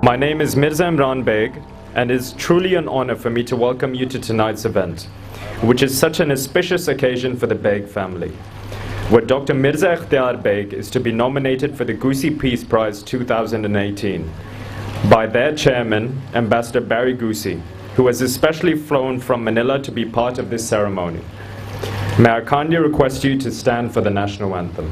My name is Mirza Ikhtiar Baig, and it is truly an honor for me to welcome you to tonight's event, which is such an auspicious occasion for the Baig family, where Dr. Mirza Ikhtiar Baig is to be nominated for the Gusi Peace Prize 2018 by their chairman, Ambassador Barry Gusi, who has especially flown from Manila to be part of this ceremony. May I kindly request you to stand for the national anthem.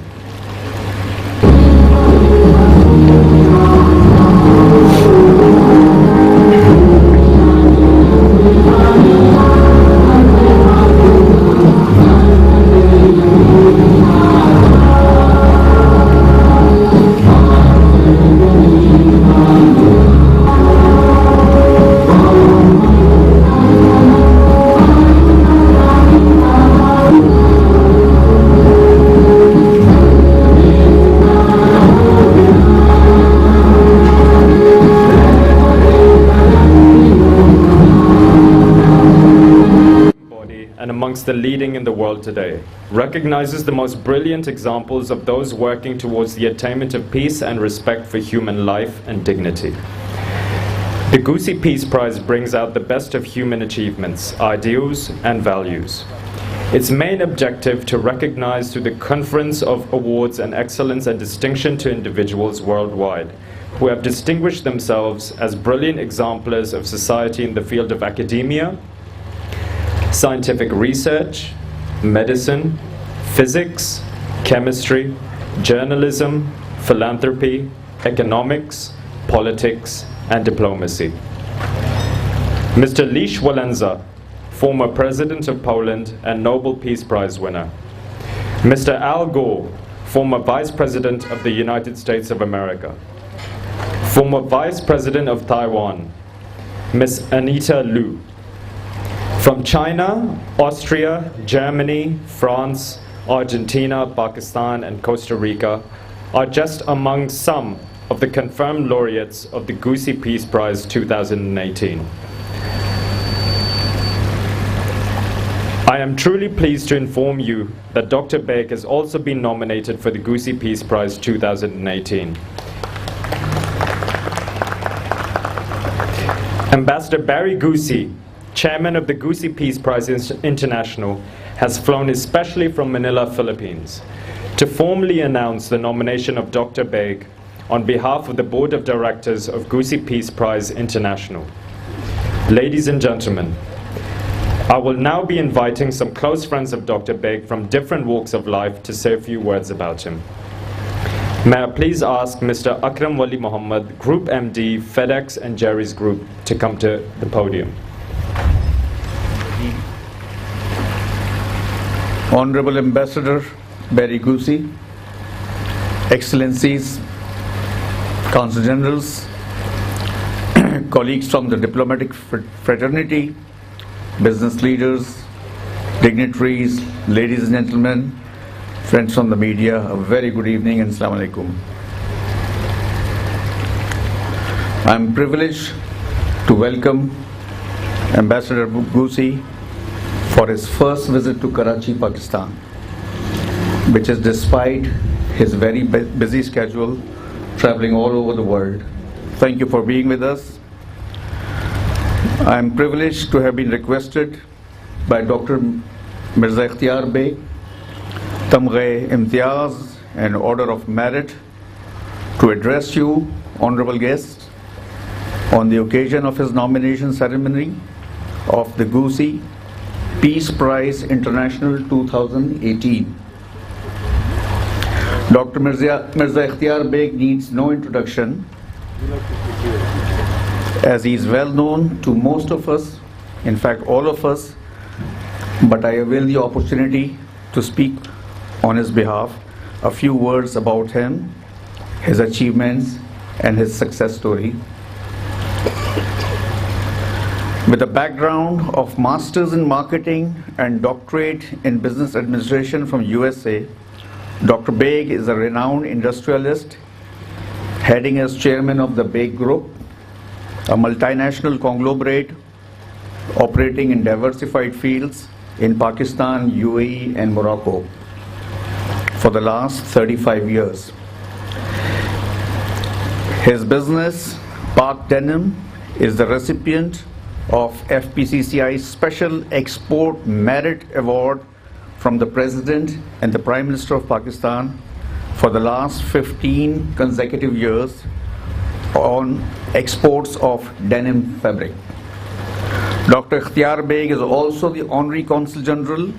And amongst the leading in the world today, recognizes the most brilliant examples of those working towards the attainment of peace and respect for human life and dignity. The Gusi Peace Prize brings out the best of human achievements, ideals, and values. Its main objective to recognize through the conference of awards and excellence and distinction to individuals worldwide who have distinguished themselves as brilliant exemplars of society in the field of academia, scientific research, medicine, physics, chemistry, journalism, philanthropy, economics, politics, and diplomacy. Mr. Lech Walesa, former President of Poland and Nobel Peace Prize winner. Mr. Al Gore, former Vice President of the United States of America. Former Vice President of Taiwan, Ms. Anita Liu. From China, Austria, Germany, France, Argentina, Pakistan, and Costa Rica are just among some of the confirmed laureates of the Gusi Peace Prize 2018. I am truly pleased to inform you that Dr. Baig has also been nominated for the Gusi Peace Prize 2018. Ambassador Barry Gusi, Chairman of the Gusi Peace Prize International, has flown especially from Manila, Philippines, to formally announce the nomination of Dr. Baig on behalf of the Board of Directors of Gusi Peace Prize International. Ladies and gentlemen, I will now be inviting some close friends of Dr. Baig from different walks of life to say a few words about him. May I please ask Mr. Akram Wali Muhammad, Group MD, FedEx and Jerry's Group, to come to the podium. Honorable Ambassador Barry Gusi, Excellencies, Consul Generals, colleagues from the diplomatic fraternity, business leaders, dignitaries, ladies and gentlemen, friends from the media, a very good evening and Assalamu alaikum. I am privileged to welcome Ambassador Gusi for his first visit to Karachi, Pakistan, which is despite his very busy schedule, traveling all over the world. Thank you for being with us. I am privileged to have been requested by Dr. Mirza Ikhtiar Baig, Tamghe Imtiaz and Order of Merit, to address you, honorable guests, on the occasion of his nomination ceremony of the Gusi Peace Prize International 2018. Dr. Mirza Ikhtiar Baig needs no introduction, as he is well known to most of us, in fact all of us, but I avail the opportunity to speak on his behalf a few words about him, his achievements, and his success story. With a background of Masters in Marketing and Doctorate in Business Administration from USA, Dr. Baig is a renowned industrialist, heading as chairman of the Baig Group, a multinational conglomerate operating in diversified fields in Pakistan, UAE, and Morocco for the last 35 years. His business Pak Denim is the recipient of FPCCI's Special Export Merit Award from the President and the Prime Minister of Pakistan for the last 15 consecutive years on exports of denim fabric. Dr. Ikhtiar Baig is also the Honorary Consul General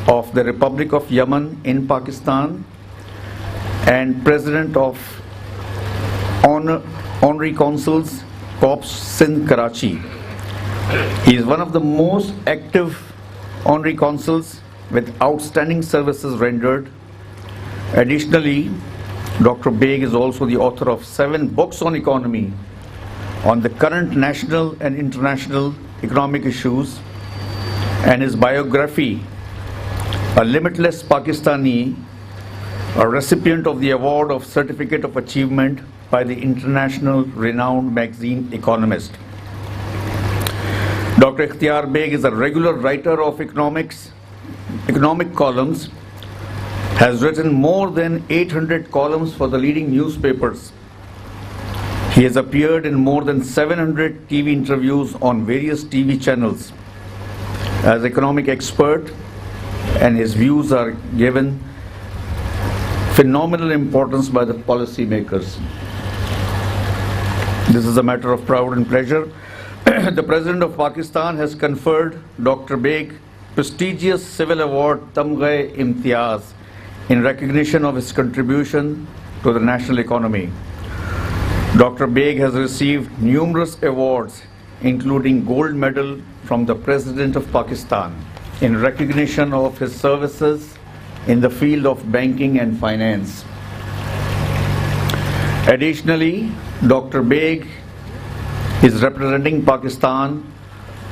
of the Republic of Yemen in Pakistan and President of Honorary Consuls Corps Sindh, Karachi. He is one of the most active honorary consuls with outstanding services rendered. Additionally, Dr. Baig is also the author of 7 books on economy, on the current national and international economic issues, and his biography, A Limitless Pakistani, a recipient of the award of Certificate of Achievement by the international renowned magazine Economist. Dr. Ikhtiar Baig is a regular writer of economic columns, has written more than 800 columns for the leading newspapers. He has appeared in more than 700 TV interviews on various TV channels as economic expert, and his views are given phenomenal importance by the policymakers. This is a matter of pride and pleasure. The President of Pakistan has conferred Dr. Baig prestigious civil award Tamghe-Imtiaz in recognition of his contribution to the national economy. Dr. Baig has received numerous awards, including gold medal from the President of Pakistan in recognition of his services in the field of banking and finance. Additionally, Dr. Baig is representing Pakistan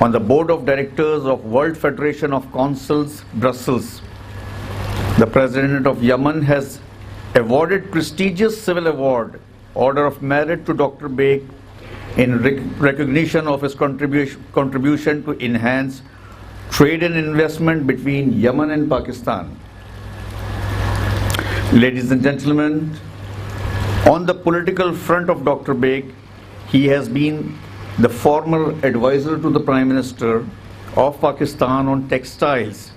on the Board of Directors of World Federation of Consuls, Brussels. The President of Yemen has awarded prestigious civil award, Order of Merit, to Dr. Baig in recognition of his contribution to enhance trade and investment between Yemen and Pakistan. Ladies and gentlemen, on the political front of Dr. Baig, he has been the former advisor to the Prime Minister of Pakistan on textiles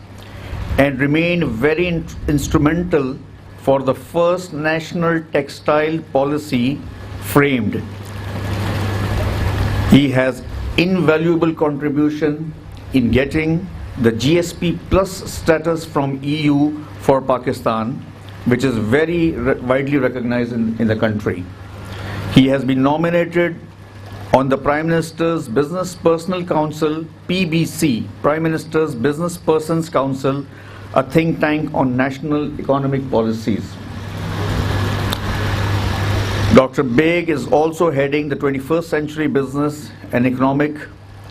and remained very instrumental for the first national textile policy framed. He has invaluable contribution in getting the GSP Plus status from EU for Pakistan, which is very widely recognized in the country. He has been nominated on the Prime Minister's Business Personnel Council, PBC, Prime Minister's Business Persons Council, a think tank on national economic policies. Dr. Baig is also heading the 21st Century Business and Economic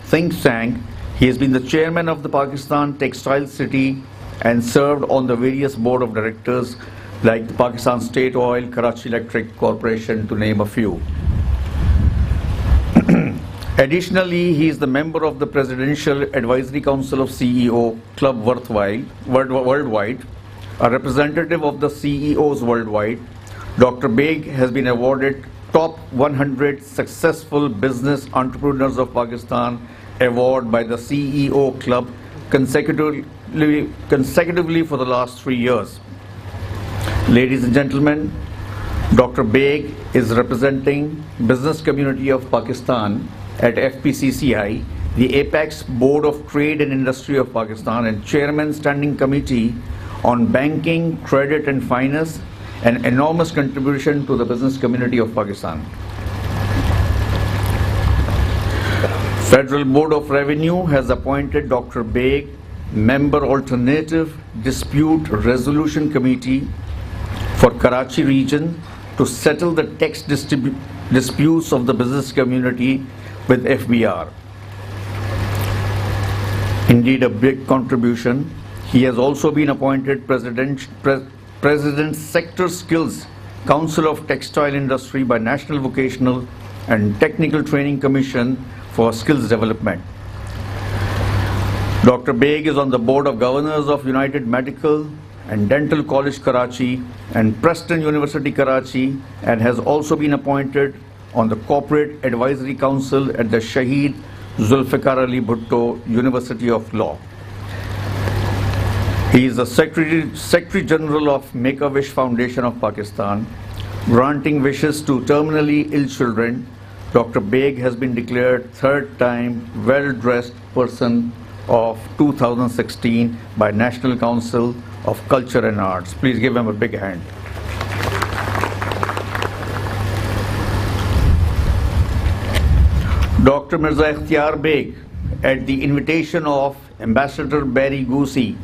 think tank. He has been the chairman of the Pakistan Textile City and served on the various board of directors like the Pakistan State Oil, Karachi Electric Corporation, to name a few. Additionally, he is the member of the Presidential Advisory Council of CEO Club Worldwide, a representative of the CEOs worldwide. Dr. Baig has been awarded Top 100 Successful Business Entrepreneurs of Pakistan award by the CEO Club consecutively for the last 3 years. Ladies and gentlemen, Dr. Baig is representing business community of Pakistan at FPCCI, the Apex Board of Trade and Industry of Pakistan, and Chairman Standing Committee on Banking, Credit and Finance, an enormous contribution to the business community of Pakistan. Federal Board of Revenue has appointed Dr. Baig member Alternative Dispute Resolution Committee for Karachi region to settle the tax disputes of the business community with FBR. Indeed, a big contribution. He has also been appointed President's Sector Skills Council of Textile Industry by National Vocational and Technical Training Commission for Skills Development. Dr. Baig is on the Board of Governors of United Medical and Dental College Karachi and Preston University Karachi, and has also been appointed on the Corporate Advisory Council at the Shaheed Zulfikar Ali Bhutto University of Law. He is the Secretary General of Make-A-Wish Foundation of Pakistan. Granting wishes to terminally ill children, Dr. Baig has been declared third-time well-dressed person of 2016 by National Council of Culture and Arts. Please give him a big hand. Dr. Mirza Ikhtiar Baig, at the invitation of Ambassador Barry Gusi,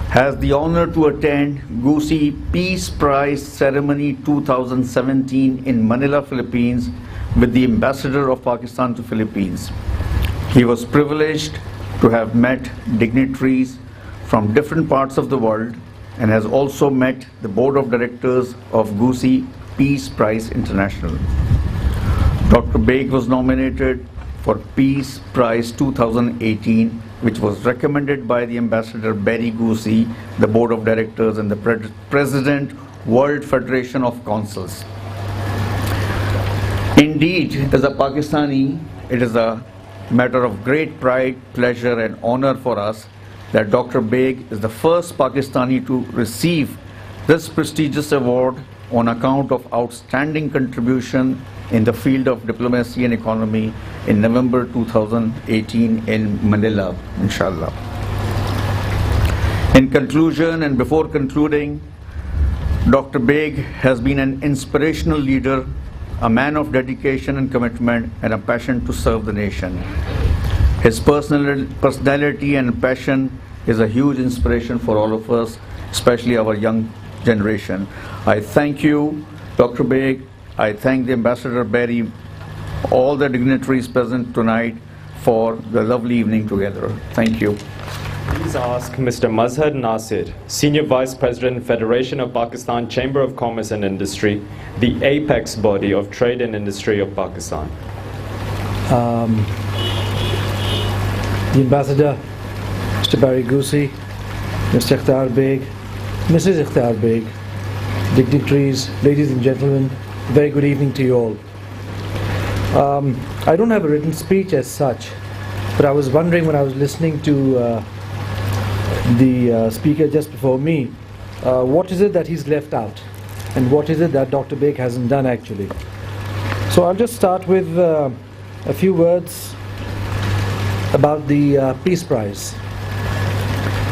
has the honor to attend Gusi Peace Prize Ceremony 2017 in Manila, Philippines, with the Ambassador of Pakistan to Philippines. He was privileged to have met dignitaries from different parts of the world and has also met the Board of Directors of Gusi Peace Prize International. Dr. Baig was nominated for Peace Prize 2018, which was recommended by the Ambassador Barry Gusi, the Board of Directors, and the President, World Federation of Consuls. Indeed, as a Pakistani, it is a matter of great pride, pleasure, and honor for us that Dr. Baig is the first Pakistani to receive this prestigious award on account of outstanding contribution in the field of diplomacy and economy in November 2018 in Manila, inshallah. In conclusion, and before concluding, Dr. Baig has been an inspirational leader, a man of dedication and commitment, and a passion to serve the nation. His personality and passion is a huge inspiration for all of us, especially our young generation. I thank you, Dr. Baig. I thank the Ambassador Barry, all the dignitaries present tonight for the lovely evening together. Thank you. Please ask Mr. Mazhar Nasir, Senior Vice President, Federation of Pakistan Chamber of Commerce and Industry, the apex body of trade and industry of Pakistan. The Ambassador, Mr. Barry Gusi, Mr. Ikhtiar Baig, Mrs. Ikhtiar Baig, dignitaries, ladies and gentlemen, very good evening to you all. I don't have a written speech as such, but I was wondering when I was listening to the speaker just before me, what is it that he's left out and what is it that Dr. Baig hasn't done actually. So I'll just start with a few words about the Peace Prize.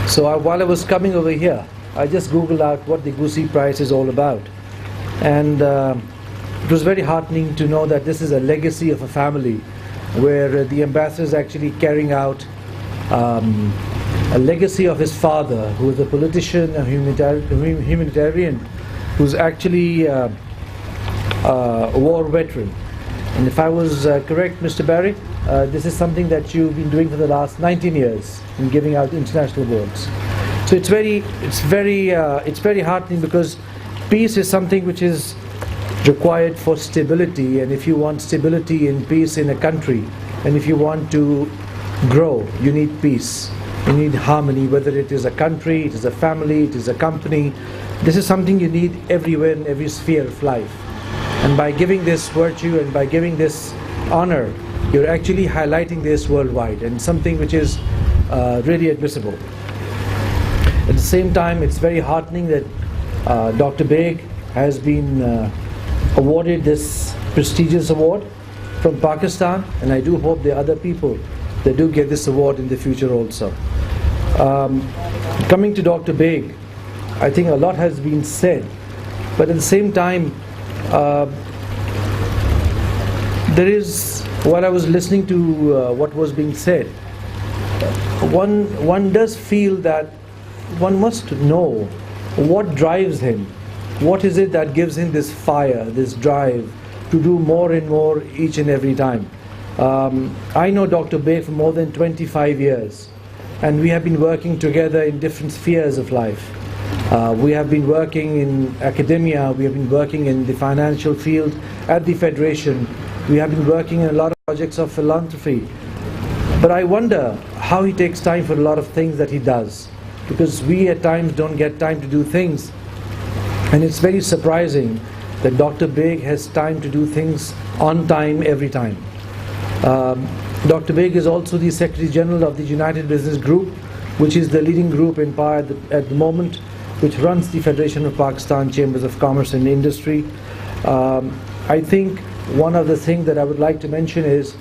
So while I was coming over here, I just googled out what the Gusi Prize is all about, and it was very heartening to know that this is a legacy of a family where the ambassador is actually carrying out a legacy of his father, who was a politician, a humanitarian, who's actually a war veteran. And if I was correct, Mr. Barry, this is something that you've been doing for the last 19 years in giving out international awards. So it's very heartening, because peace is something which is required for stability, and if you want stability and peace in a country, and if you want to grow, you need peace. You need harmony, whether it is a country, it is a family, it is a company. This is something you need everywhere in every sphere of life. And by giving this virtue and by giving this honor, you're actually highlighting this worldwide, and something which is really admissible. At the same time, it's very heartening that Dr. Baig has been awarded this prestigious award from Pakistan, and I do hope there are other people that do get this award in the future also. Coming to Dr. Baig, I think a lot has been said, but at the same time, there is, while I was listening to what was being said, one does feel that one must know what drives him. What is it that gives him this fire, this drive to do more and more each and every time? I know Dr. Baig for more than 25 years, and we have been working together in different spheres of life. We have been working in academia, we have been working in the financial field at the Federation, we have been working in a lot of projects of philanthropy. But I wonder how he takes time for a lot of things that he does, because we at times don't get time to do things. And it's very surprising that Dr. Baig has time to do things on time, every time. Dr. Baig is also the Secretary General of the United Business Group, which is the leading group in power at the moment, which runs the Federation of Pakistan Chambers of Commerce and Industry. I think one of the things that I would like to mention is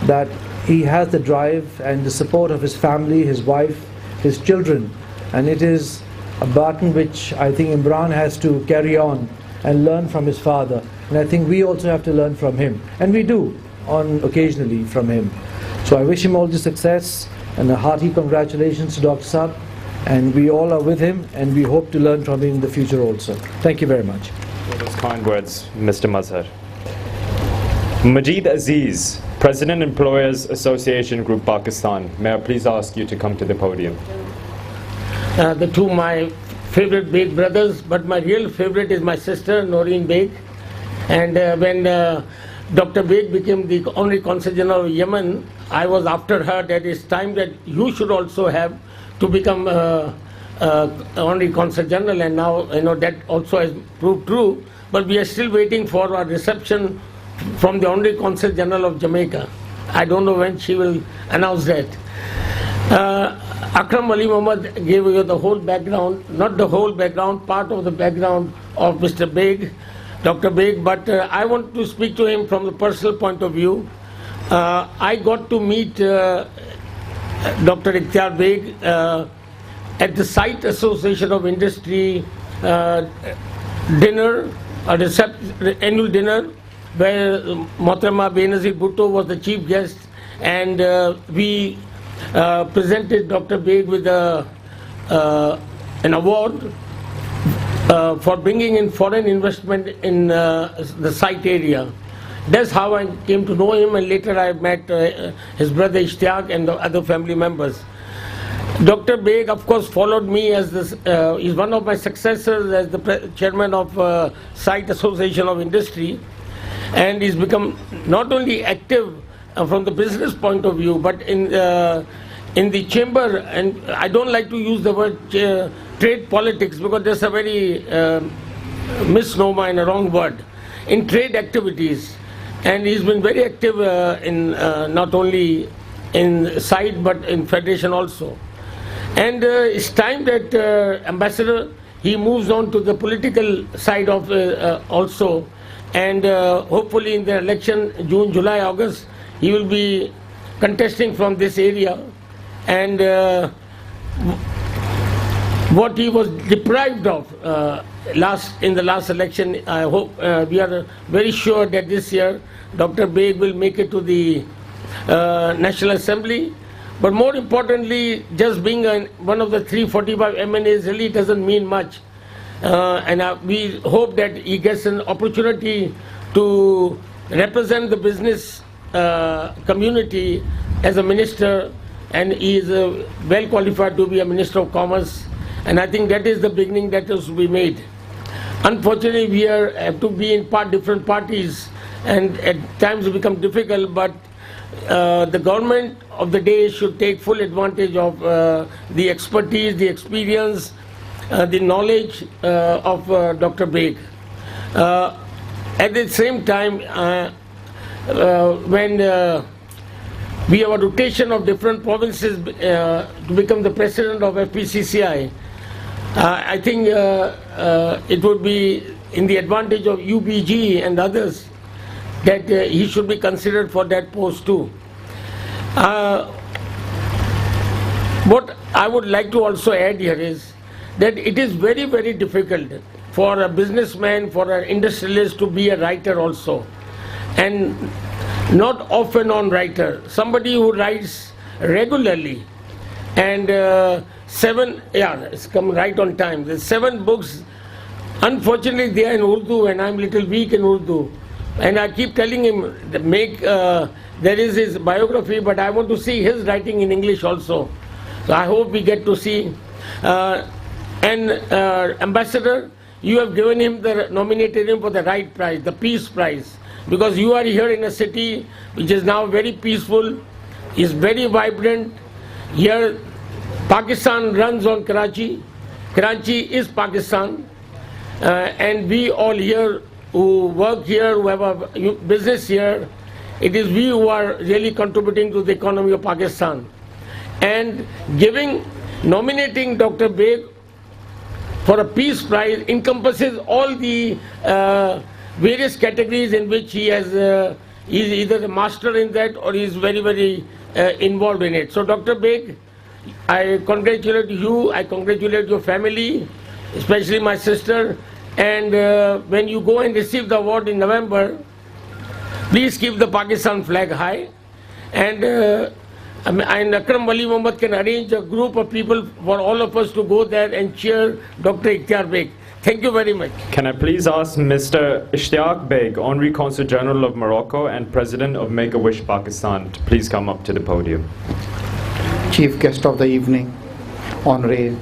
that he has the drive and the support of his family, his wife, his children, and it is a baton which I think Imran has to carry on and learn from his father, and I think we also have to learn from him, and we do on occasionally from him. So I wish him all the success and a hearty congratulations to Dr. Saab, and we all are with him and we hope to learn from him in the future also. Thank you very much. For those kind words, Mr. Mazhar. Majid Aziz, President Employers Association Group Pakistan. May I please ask you to come to the podium? The two my favorite Baig brothers, but my real favorite is my sister Noreen Baig. And when Dr. Baig became the Honorary Consul General of Yemen, I was after her that it's time that you should also have to become Honorary Consul General, and now that also has proved true. But we are still waiting for our reception from the Honorary Consul General of Jamaica. I don't know when she will announce that. Akram Ali Muhammad gave you the whole background, not the whole background, part of the background of Mr. Baig, Dr. Baig, but I want to speak to him from the personal point of view. I got to meet Dr. Ikhtiar Baig at the Site Association of Industry dinner, annual dinner, where Mohtarama Benazir Bhutto was the chief guest, and we presented Dr. Baig with an award for bringing in foreign investment in the site area. That's how I came to know him, and later I met his brother Ishtiaq and the other family members. Dr. Baig, of course, followed me as this, he's one of my successors as the chairman of Site Association of Industry, and he's become not only active from the business point of view, but in the chamber, and I don't like to use the word trade politics because that's a very misnomer and a wrong word, in trade activities. And he's been very active in not only in site but in federation also. And it's time that Ambassador, he moves on to the political side of also, and hopefully in the election June, July, August, he will be contesting from this area. And what he was deprived of in the last election, I hope we are very sure that this year Dr. Baig will make it to the National Assembly. But more importantly, just being one of the 345 MNAs really doesn't mean much. And we hope that he gets an opportunity to represent the business community as a minister, and he is well qualified to be a Minister of Commerce. And I think that is the beginning that has to be made. Unfortunately, we have to be in different parties, and at times it becomes difficult, but the government of the day should take full advantage of the expertise, the experience, the knowledge of Dr. Baig. At the same time, when we have a rotation of different provinces to become the president of FPCCI, I think it would be in the advantage of UBG and others that he should be considered for that post too. What I would like to also add here is that it is very, very difficult for a businessman, for an industrialist to be a writer also, and not off and on writer, somebody who writes regularly. And it's come right on time. There's 7 books. Unfortunately, they are in Urdu, and I'm a little weak in Urdu. And I keep telling him, there is his biography, but I want to see his writing in English also. So I hope we get to see. And Ambassador, you have given him nominated him for the right prize, the Peace Prize, because you are here in a city which is now very peaceful, is very vibrant. Here, Pakistan runs on Karachi. Karachi is Pakistan, and we all here who work here, who have a business here, it is we who are really contributing to the economy of Pakistan. And nominating Dr. Baig for a Peace Prize encompasses all the various categories in which he is either a master in that or he is very, very involved in it. So Dr. Baig, I congratulate you, I congratulate your family, especially my sister, and when you go and receive the award in November, please keep the Pakistan flag high, and Akram Wali Muhammad can arrange a group of people for all of us to go there and cheer Dr. Ikhtiar Baig. Thank you very much. Can I please ask Mr. Ikhtiar Baig, Honorary Consul General of Morocco and President of Make-A-Wish Pakistan, to please come up to the podium. Chief guest of the evening, Honorable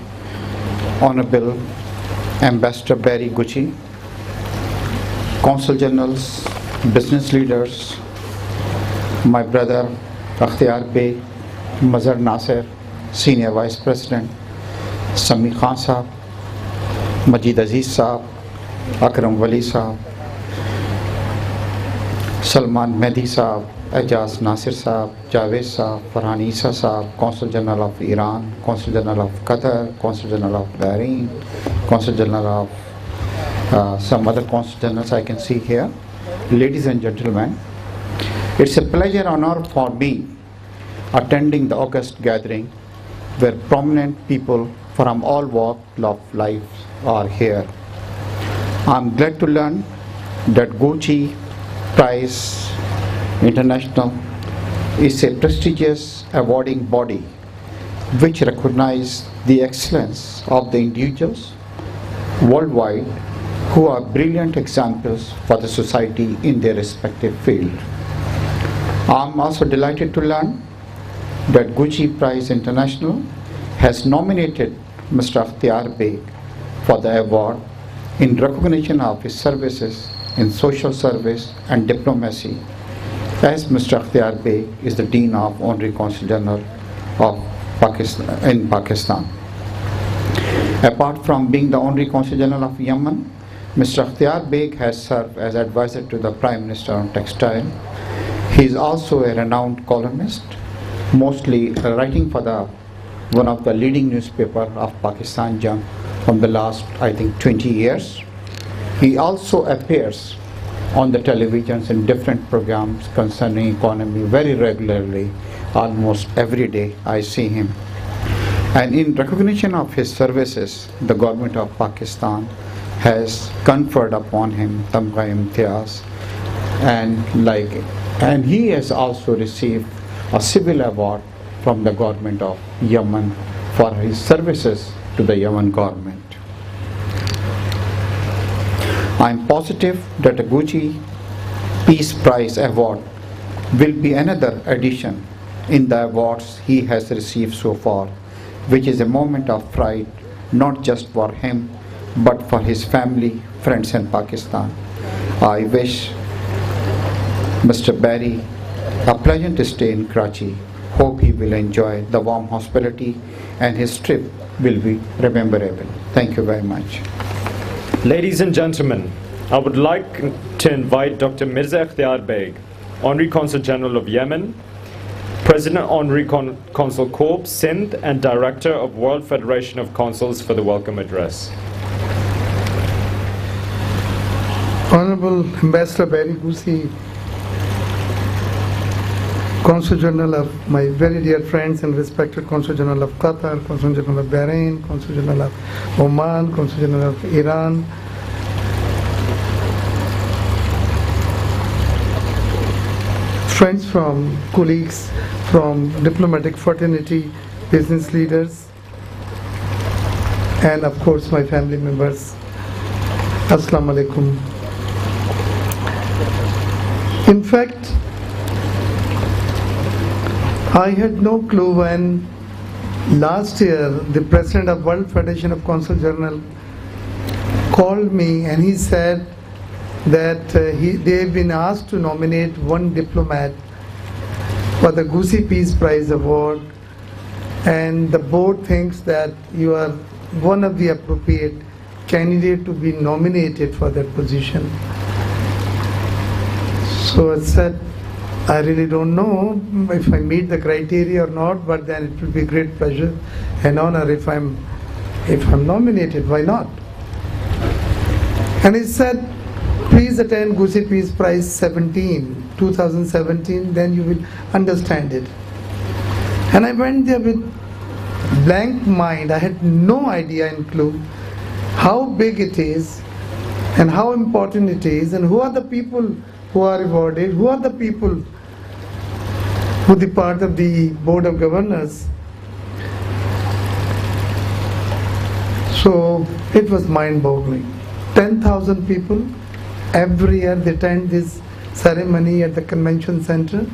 Ambassador Barry Gusi, Consul Generals, business leaders, my brother Ikhtiar Baig, Mazhar Nasser, Senior Vice President, Sami Khan Sahab, Majid Aziz Sahab, Akram Wali Sahab, Salman Mehdi Sahab, Ajaz Nasir Sahab, Javed Sahab, Farhan Isa Sahab, Consul General of Iran, Consul General of Qatar, Consul General of Bahrain, Consul General of some other Consul Generals I can see here. Ladies and gentlemen, it's a pleasure and honor for me attending the August gathering where prominent people from all walks of life are here. I'm glad to learn that Gusi Prize International is a prestigious awarding body which recognizes the excellence of the individuals worldwide who are brilliant examples for the society in their respective field. I'm also delighted to learn that Gusi Prize International has nominated Mr. Ikhtiar Baig for the award in recognition of his services in social service and diplomacy, as Mr. Ikhtiar Baig is the Dean of Honorary Consul General of Pakistan. Apart from being the Honorary Consul General of Yemen, Mr. Ikhtiar Baig has served as advisor to the Prime Minister on textile. He is also a renowned columnist, mostly writing for one of the leading newspapers of Pakistan Jung from the last, I think, 20 years. He also appears on the televisions in different programs concerning economy very regularly, almost every day I see him. And in recognition of his services, the government of Pakistan has conferred upon him Tamgha Imtiaz, and he has also received a civil award from the government of Yemen for his services to the Yemen government. I am positive that the Gusi Peace Prize Award will be another addition in the awards he has received so far, which is a moment of pride not just for him but for his family, friends in Pakistan. I wish Mr. Barry a pleasant stay in Karachi. Hope he will enjoy the warm hospitality and his trip will be rememberable. Thank you very much. Ladies and gentlemen, I would like to invite Dr. Mirza Ikhtiar Baig, Honorary Consul General of Yemen, President Honorary Consul Corps, Sindh, and Director of World Federation of Consuls for the welcome address. Honorable Ambassador Barry Gusi, Consul General of my very dear friends and respected Consul General of Qatar, Consul General of Bahrain, Consul General of Oman, Consul General of Iran, friends from colleagues from diplomatic fraternity, business leaders, and of course my family members. Assalamu alaikum. In fact, I had no clue when last year the president of World Federation of Consul General called me and he said that they've been asked to nominate one diplomat for the Gusi Peace Prize Award, and the board thinks that you are one of the appropriate candidates to be nominated for that position. So I said, I really don't know if I meet the criteria or not, but then it will be a great pleasure and honor if I'm nominated. Why not? And he said, please attend Gusi Peace Prize 2017, then you will understand it. And I went there with blank mind. I had no idea and clue how big it is and how important it is, and who are the people who are rewarded, who are the people who are the part of the Board of Governors. So it was mind-boggling. 10,000 people every year they attend this ceremony at the convention center.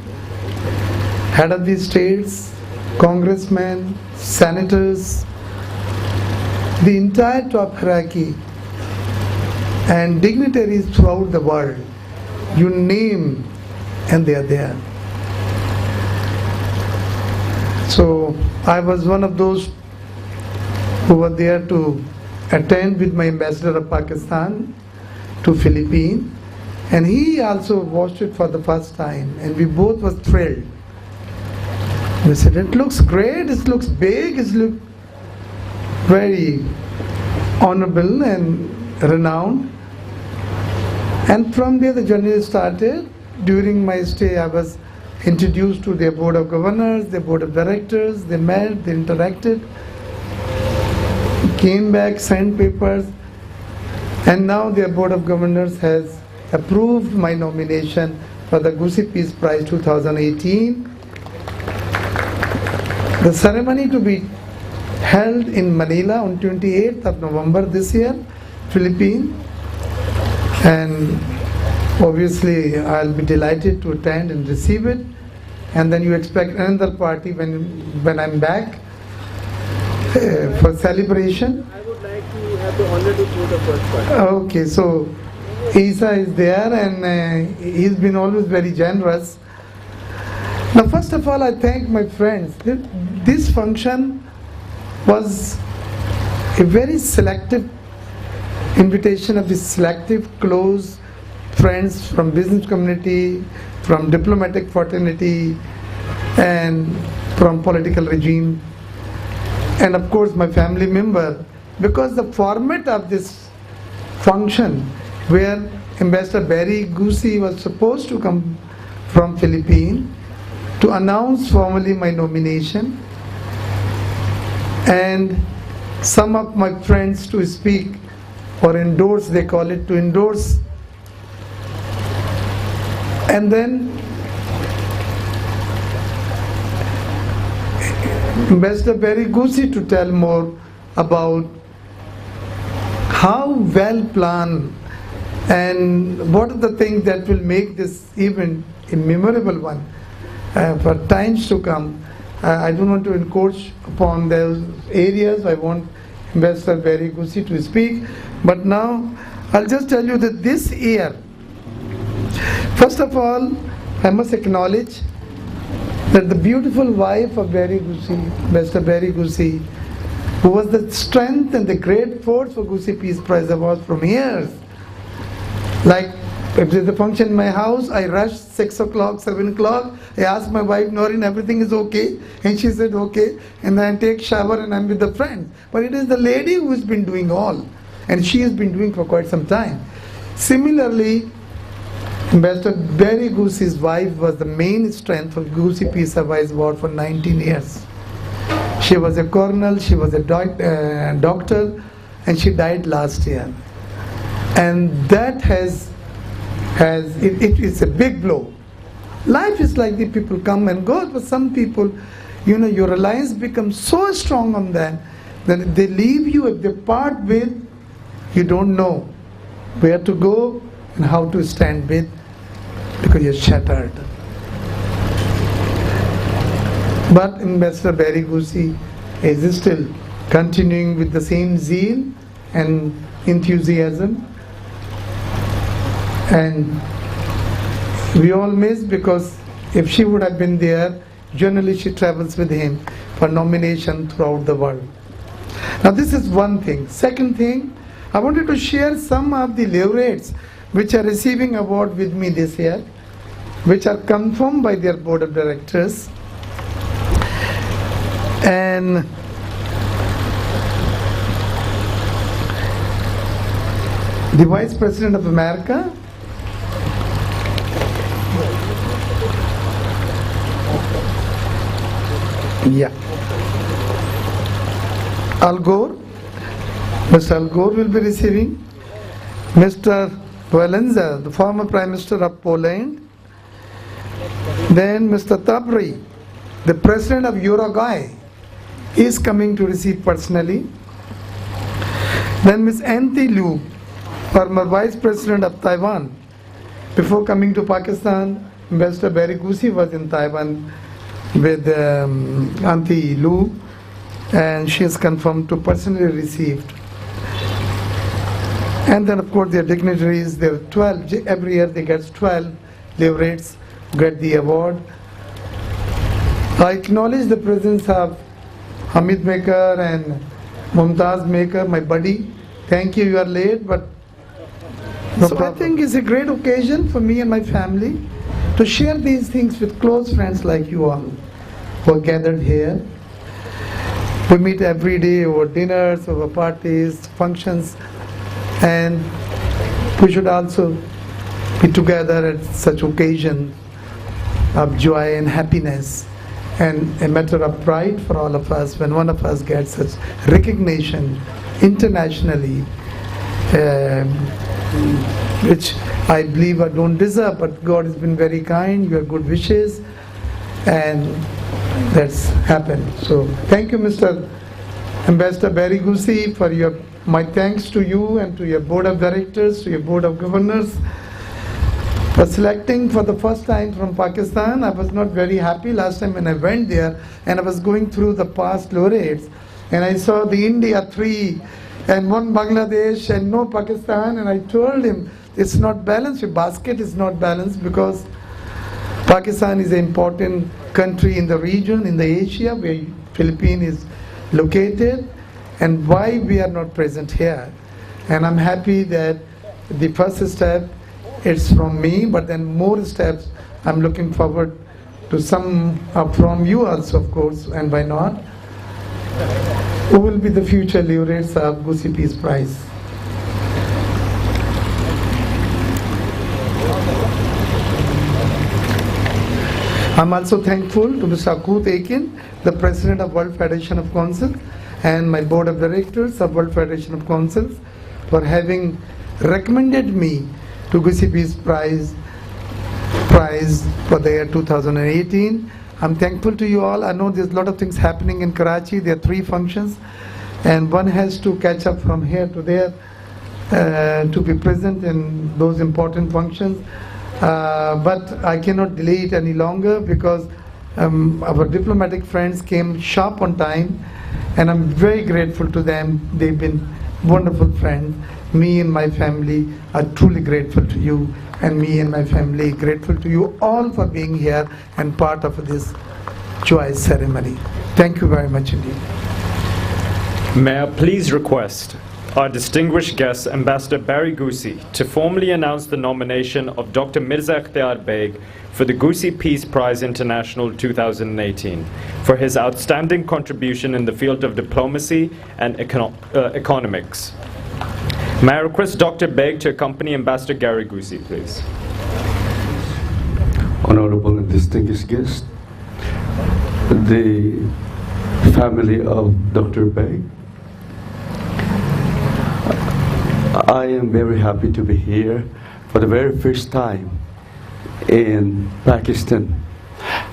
Head of the states, congressmen, senators, the entire top hierarchy, and dignitaries throughout the world. You name and they are there. So I was one of those who were there to attend with my ambassador of Pakistan to Philippines, and he also watched it for the first time, and we both were thrilled. We said, it looks great, it looks big, it looks very honorable and renowned. And from there the journey started. During my stay I was introduced to their Board of Governors, their Board of Directors. They met, they interacted, came back, sent papers, and now their Board of Governors has approved my nomination for the Gusi Peace Prize 2018. The ceremony to be held in Manila on 28th of November this year, Philippines, and obviously I'll be delighted to attend and receive it. And then you expect another party when I'm back for celebration. I would like to have the honor to throw the first party. Okay, so Isa is there, and he's been always very generous. Now, first of all, I thank my friends. This function was a very selective invitation of the selective, close friends from business community, from diplomatic fraternity, and from political regime, and of course my family member, because the format of this function, where Ambassador Barry Gusi was supposed to come from Philippines to announce formally my nomination, and some of my friends to speak or endorse, they call it, to endorse, and then Ambassador Barry Gusi to tell more about how well planned and what are the things that will make this event a memorable one for times to come. I don't want to encroach upon those areas. I want Ambassador Barry Gusi to speak, but now I'll just tell you that this year, first of all, I must acknowledge that the beautiful wife of Barry Gusi, Ambassador Barry Gusi, who was the strength and the great force for Gusi Peace Prize Awards from years. Like, if there's a function in my house, I rush 6 o'clock, 7 o'clock, I ask my wife, Noreen, everything is okay? And she said, okay. And then I take shower and I'm with the friends. But it is the lady who has been doing all. And she has been doing for quite some time. Similarly, Ambassador Barry Gusi's wife was the main strength for Gusi Peace Prize Award for 19 years. She was a colonel, she was a doctor, and she died last year. And that it's a big blow. Life is like the people come and go, but some people, your reliance becomes so strong on them that if they leave you, if they part with, you don't know where to go and how to stand with, because you're shattered. But Ambassador Barry Gusi is still continuing with the same zeal and enthusiasm, and we all miss, because if she would have been there, generally she travels with him for nomination throughout the world. Now this is one thing. Second thing, I wanted to share some of the laureates which are receiving award with me this year. which are confirmed by their board of directors. And the Vice President of America, Al Gore, Mr. Al Gore will be receiving. Mr. Walesa, the former Prime Minister of Poland. Then Mr. Tabri, the President of Uruguay, is coming to receive personally. Then Ms. Auntie Liu, former Vice President of Taiwan. Before coming to Pakistan, Ambassador Barry Gusi was in Taiwan with Auntie Liu, and she is confirmed to personally receive. And then of course their dignitaries, there are 12, every year they get 12 laureates, get the award. I acknowledge the presence of Hamid Maker and Mumtaz Maker, my buddy. Thank you, you are late, but so I think it's a great occasion for me and my family to share these things with close friends like you all who are gathered here. We meet every day over dinners, over parties, functions, and we should also be together at such occasion of joy and happiness, and a matter of pride for all of us when one of us gets such recognition internationally, which I believe I don't deserve, but God has been very kind, your good wishes, and that's happened. So thank you, Mr. Ambassador Barry Gusi, for my thanks to you and to your board of directors, to your board of governors, for selecting for the first time from Pakistan. I was not very happy last time when I went there, and I was going through the past laureates, and I saw the India 3 and 1 Bangladesh and no Pakistan, and I told him it's not balanced, your basket is not balanced, because Pakistan is an important country in the region, in the Asia, where Philippines is located, and why we are not present here. And I'm happy that the first step is from me, but then more steps I'm looking forward to some from you also, of course, and why not? Who will be the future laureates of Gusi Peace Prize? I'm also thankful to Mr. Akut Ekin, the President of World Federation of Consuls, and my board of directors of World Federation of Consuls, for having recommended me to Gusi Peace Prize for the year 2018. I'm thankful to you all. I know there's a lot of things happening in Karachi. There are 3 functions, and one has to catch up from here to there to be present in those important functions. But I cannot delay it any longer, because our diplomatic friends came sharp on time, and I'm very grateful to them. They've been wonderful friends. Me and my family are truly grateful to you, and me and my family grateful to you all for being here and part of this joyous ceremony. Thank you very much indeed. May I please request our distinguished guest, Ambassador Barry Gusi, to formally announce the nomination of Dr. Mirza Ikhtiar Baig for the Gusi Peace Prize International 2018 for his outstanding contribution in the field of diplomacy and economics. May I request Dr. Baig to accompany Ambassador Gary Gusi, please. Honorable and distinguished guests, the family of Dr. Baig, I am very happy to be here for the very first time in Pakistan.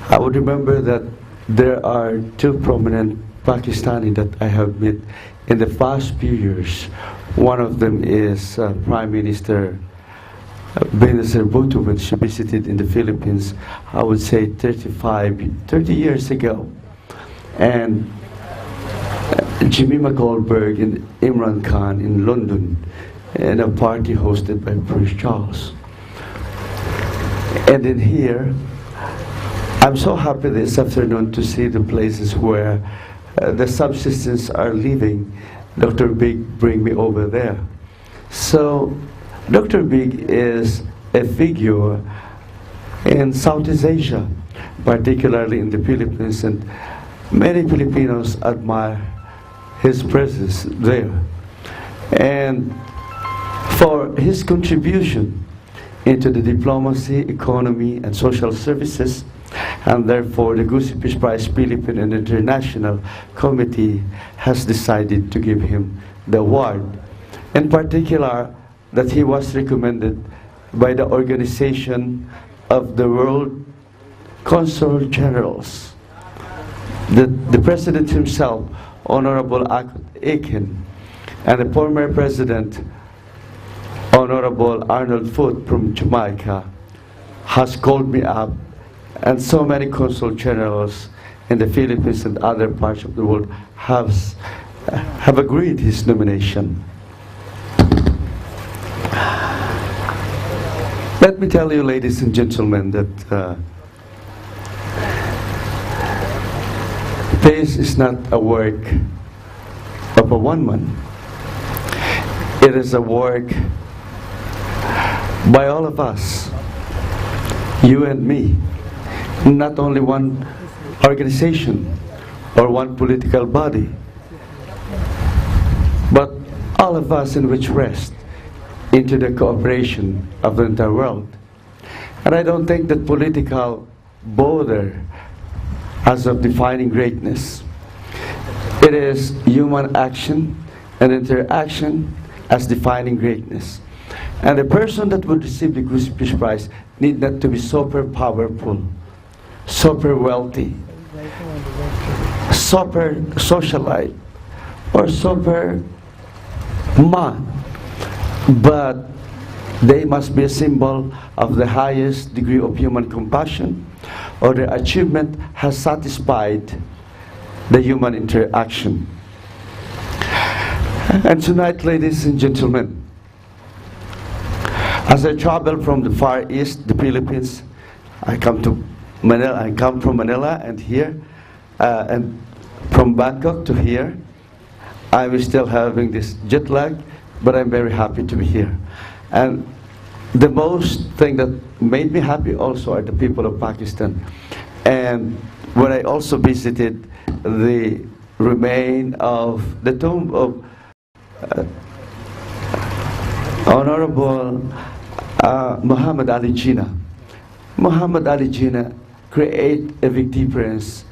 I would remember that there are 2 prominent Pakistani that I have met in the past few years. One of them is Prime Minister Benazir Bhutto, when she visited in the Philippines, I would say 30 years ago. And Jemima Goldberg and Imran Khan in London, in a party hosted by Prince Charles. And in here, I'm so happy this afternoon to see the places where the subsistence are living. Dr. Baig bring me over there. So Dr. Baig is a figure in Southeast Asia, particularly in the Philippines, and many Filipinos admire his presence there. And for his contribution into the diplomacy, economy, and social services, and therefore the Gusi Peace Prize Philippine and International Committee has decided to give him the award. In particular, that he was recommended by the Organization of the World Consul Generals. The President himself, Honorable Baig, and the former President, Honorable Arnold Foot from Jamaica, has called me up, and so many Consul Generals in the Philippines and other parts of the world have agreed his nomination. Let me tell you, ladies and gentlemen, that peace is not a work of a one man. It is a work by all of us, you and me, not only one organization or one political body, but all of us in which rest into the cooperation of the entire world. And I don't think that political border as of defining greatness. It is human action and interaction as defining greatness. And the person that would receive the Gusi Peace Prize need not to be super powerful, super wealthy, super socialite, or super man, but they must be a symbol of the highest degree of human compassion, or their achievement has satisfied the human interaction. And tonight, ladies and gentlemen, as I travel from the Far East, the Philippines, I come from Manila and here, and from Bangkok to here, I'm still having this jet lag, but I'm very happy to be here. And the most thing that made me happy also are the people of Pakistan. And when I also visited the remain of the tomb of Honorable Muhammad Ali Jinnah. Muhammad Ali Jinnah create a big difference,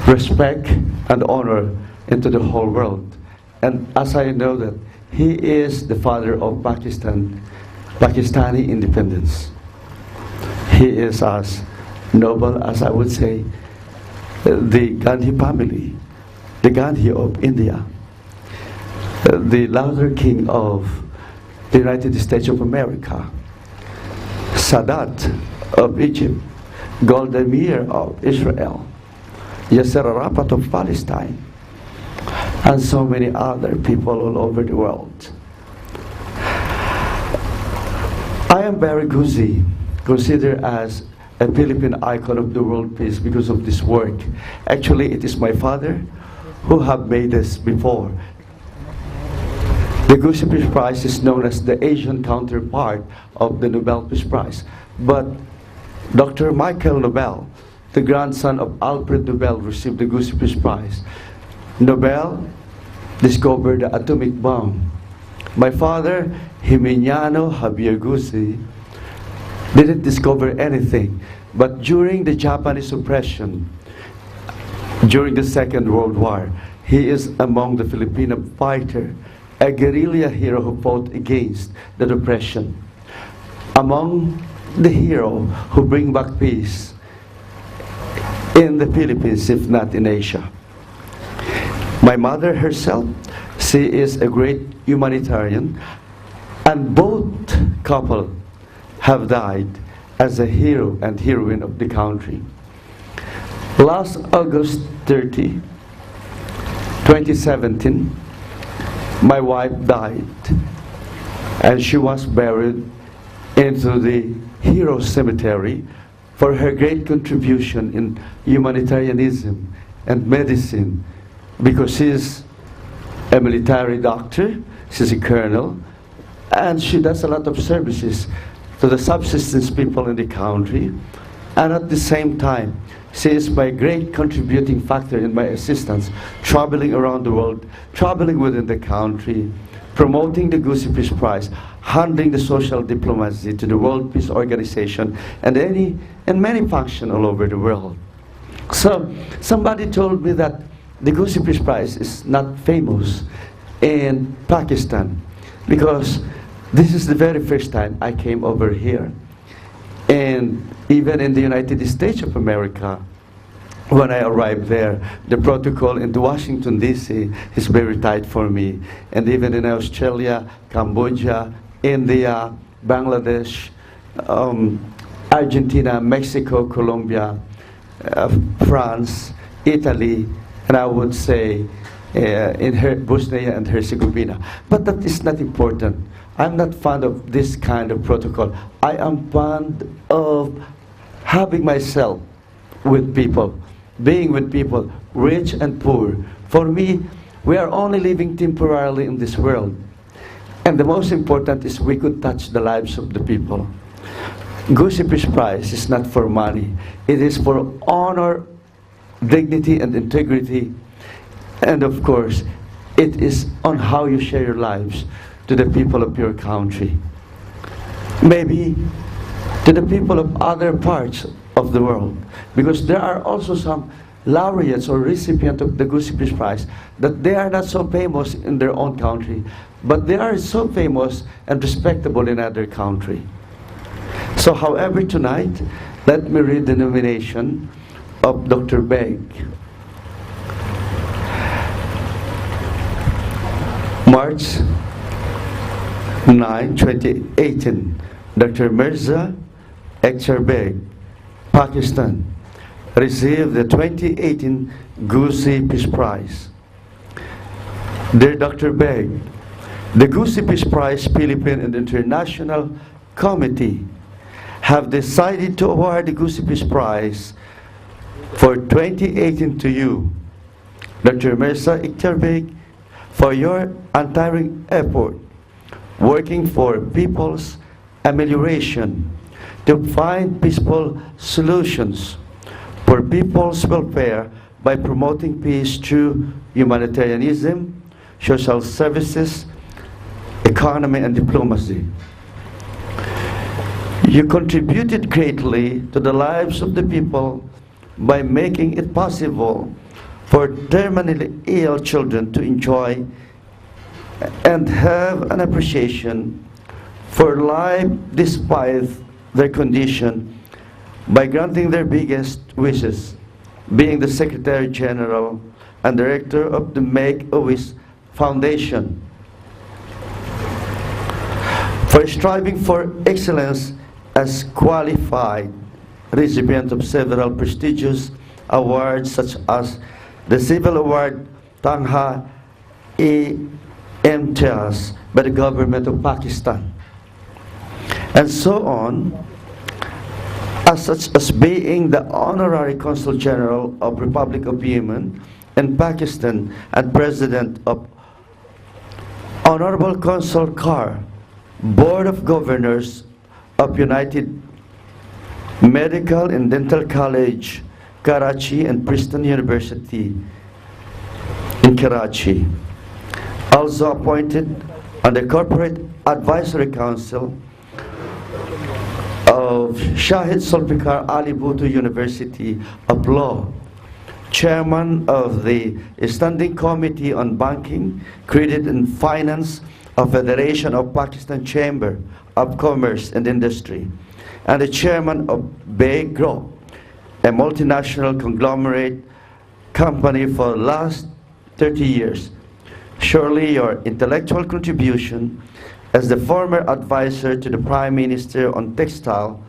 respect and honor into the whole world. And as I know that he is the father of Pakistani independence. He is as noble as I would say the Gandhi family, the Gandhi of India, the Luther King of the United States of America, Sadat of Egypt, Golda Meir of Israel, Yasser Arafat of Palestine, and so many other people all over the world. I am Barry Gusi, considered as a Philippine icon of the world peace because of this work. Actually, it is my father who have made this before. The Gusi Peace Prize is known as the Asian counterpart of the Nobel Peace Prize. But Dr. Michael Nobel, the grandson of Alfred Nobel, received the Gusi Peace Prize. Nobel discovered the atomic bomb. My father, Jimeniano Javier Gusi, didn't discover anything. But during the Japanese oppression, during the Second World War, he is among the Filipino fighter, a guerrilla hero who fought against the oppression. Among the hero who bring back peace in the Philippines, if not in Asia. My mother herself, she is a great humanitarian, and both couple have died as a hero and heroine of the country. Last August 30, 2017, my wife died, and she was buried into the Hero Cemetery for her great contribution in humanitarianism and medicine, because she's a military doctor, she's a colonel, and she does a lot of services to the subsistence people in the country, and at the same time, she is my great contributing factor in my assistance, traveling around the world, traveling within the country, promoting the Gusi Peace Prize, handling the social diplomacy to the World Peace Organization, and many functions all over the world. So somebody told me that the Gusi Peace Prize is not famous in Pakistan, because this is the very first time I came over here. And even in the United States of America, when I arrived there, the protocol in Washington, D.C. is very tight for me. And even in Australia, Cambodia, India, Bangladesh, Argentina, Mexico, Colombia, France, Italy, and I would say in Bosnia and Herzegovina. But that is not important. I'm not fond of this kind of protocol. I am fond of having myself with people, being with people, rich and poor. For me, we are only living temporarily in this world. And the most important is we could touch the lives of the people. Gusi Peace Prize is not for money. It is for honor, dignity, and integrity. And of course, it is on how you share your lives to the people of your country. Maybe to the people of other parts of the world. Because there are also some laureates or recipients of the Gusi Peace Prize that they are not so famous in their own country, but they are so famous and respectable in other country. So however, tonight, let me read the nomination of Dr. Baig. March 9, 2018, Dr. Mirza Ikhtiar Baig, Pakistan, received the 2018 Gusi Peace Prize. Dear Dr. Baig, the Gusi Peace Prize Philippine and International Committee have decided to award the Gusi Peace Prize for 2018 to you, Dr. Mirza Ikhtiar Baig, for your untiring effort working for people's amelioration to find peaceful solutions for people's welfare by promoting peace through humanitarianism, social services, economy, and diplomacy. You contributed greatly to the lives of the people by making it possible for terminally ill children to enjoy and have an appreciation for life despite their condition by granting their biggest wishes, being the Secretary General and Director of the Make-A-Wish Foundation. For striving for excellence as qualified recipient of several prestigious awards such as the Civil Award Tangha-e Imtiaz by the government of Pakistan, and so on, as such as being the Honorary Consul General of Republic of Yemen and Pakistan and President of Honorable Consul Carr, Board of Governors of United Medical and Dental College, Karachi, and Princeton University in Karachi. Also appointed on the Corporate Advisory Council of Shahid Zulfikar Ali Bhutto University of Law, Chairman of the Standing Committee on Banking, Credit and Finance of Federation of Pakistan Chamber of Commerce and Industry, and the Chairman of Baig Group, a multinational conglomerate company for the last 30 years. Surely your intellectual contribution as the former advisor to the Prime Minister on textile,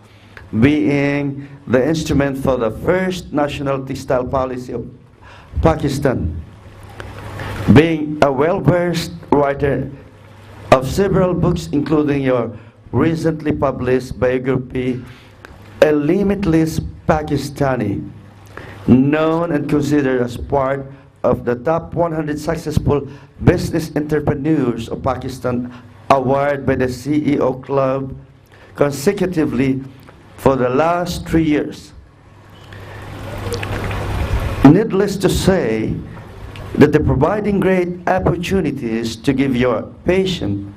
being the instrument for the first national textile policy of Pakistan, being a well-versed writer of several books, including your recently published biography, A Limitless Pakistani, known and considered as part of the top 100 successful business entrepreneurs of Pakistan, award by the CEO Club, consecutively for the last 3 years. Needless to say that the providing great opportunities to give your patient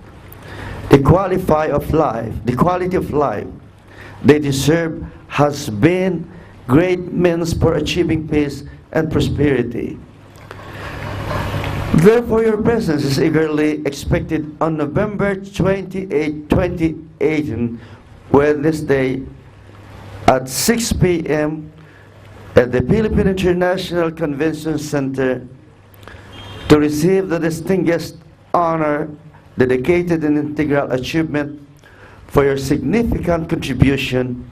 the quality of life they deserve has been great means for achieving peace and prosperity. Therefore, your presence is eagerly expected on November 28, 2018, Wednesday at 6 p.m. at the Philippine International Convention Center to receive the distinguished honor dedicated and integral achievement for your significant contribution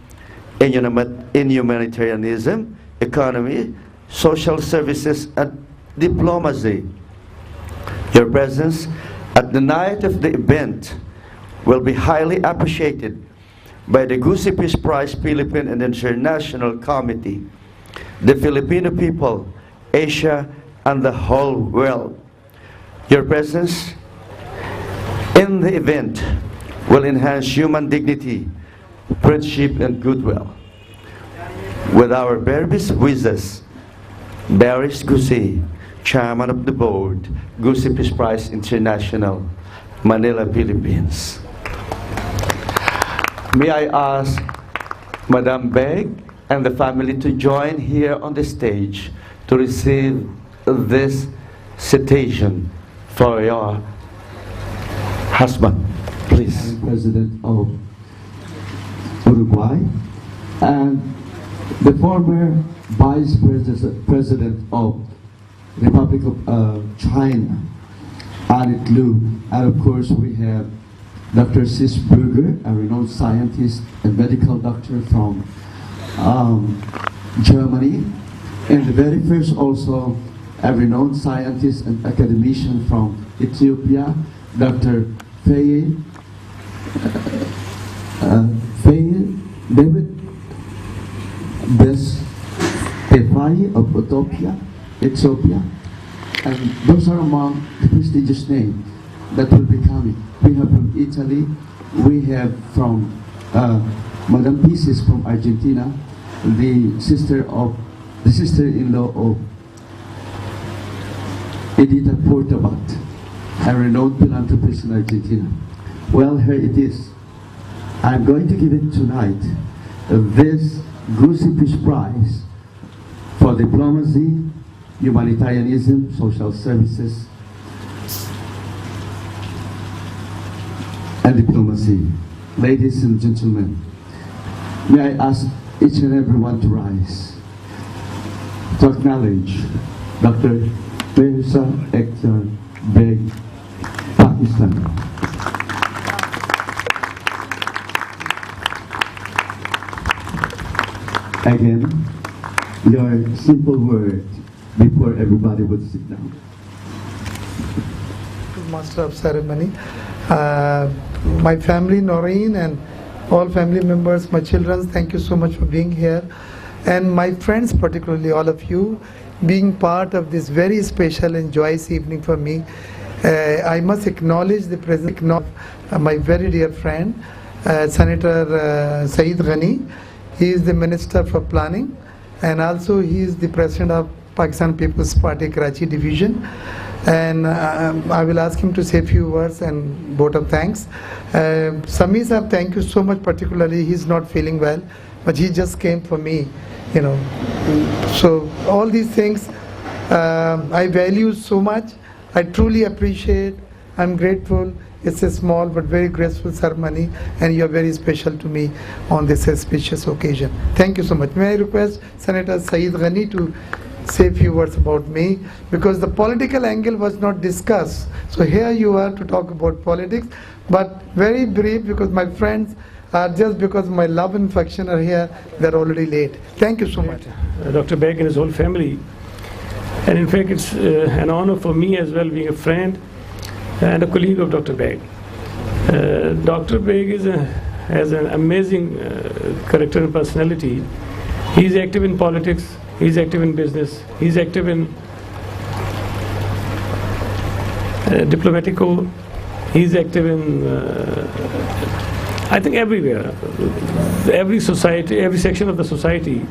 in humanitarianism, economy, social services, and diplomacy. Your presence at the night of the event will be highly appreciated by the Gusi Peace Prize Philippine and International Committee, the Filipino people, Asia, and the whole world. Your presence in the event will enhance human dignity, friendship, and goodwill. With our very best wishes, Barry Gusi, Chairman of the Board, Gusi Peace Prize International, Manila, Philippines. May I ask Madam Baig and the family to join here on the stage to receive this citation for your husband, please. President of Uruguay and the former Vice President of Republic of China, Arit Lu, and of course we have Dr. Sis Berger, a renowned scientist and medical doctor from Germany, and the very first also a renowned scientist and academician from Ethiopia, Dr. Faye David Bes-Tefai of Ethiopia, and those are among the prestigious names that will be coming. We have from Italy, we have from Madame Pieces from Argentina, the sister-in-law of Edita Portabat, a renowned philanthropist in Argentina. Well, here it is. I'm going to give it tonight, this Gusi Peace Prize for diplomacy, humanitarianism, social services, and diplomacy. Ladies and gentlemen, may I ask each and everyone to rise to acknowledge Dr. Mirza Ikhtiar Baig, Pakistan. Again, your simple word before everybody would sit down. Master of Ceremony, my family, Noreen, and all family members, my children, thank you so much for being here. And my friends, particularly all of you, being part of this very special and joyous evening for me. I must acknowledge the presence of my very dear friend, Senator Saeed Ghani. He is the Minister for Planning, and also he is the President of Pakistan People's Party Karachi Division. And I will ask him to say a few words and vote of thanks. Sami sir, thank you so much. Particularly, he's not feeling well, but he just came for me, you know. So all these things I value so much. I truly appreciate. I'm grateful. It's a small but very graceful ceremony, and you're very special to me on this auspicious occasion. Thank you so much. May I request Senator Saeed Ghani to say a few words about me, because the political angle was not discussed. So here you are to talk about politics, but very brief, because my friends are, just because my love and affection are here, they're already late. Thank you so much. Dr. Baig and his whole family. And in fact, it's an honor for me as well, being a friend and a colleague of Dr. Baig. Dr. Baig has an amazing character and personality. He's active in politics, he's active in business, he's active in diplomatical, he's active in I think everywhere, every society, every section of the society,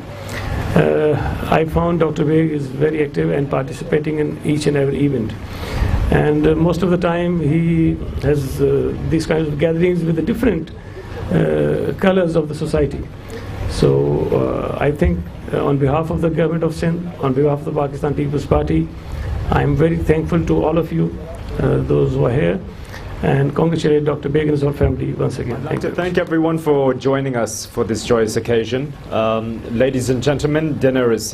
I found Dr. Baig is very active and participating in each and every event. And most of the time he has these kinds of gatherings with the different colors of the society. So I think on behalf of the government of Sindh, on behalf of the Pakistan People's Party, I am very thankful to all of you, those who are here, and congratulate Dr. Baig and his whole family once again. I'd like to thank everyone for joining us for this joyous occasion. Ladies and gentlemen, dinner is...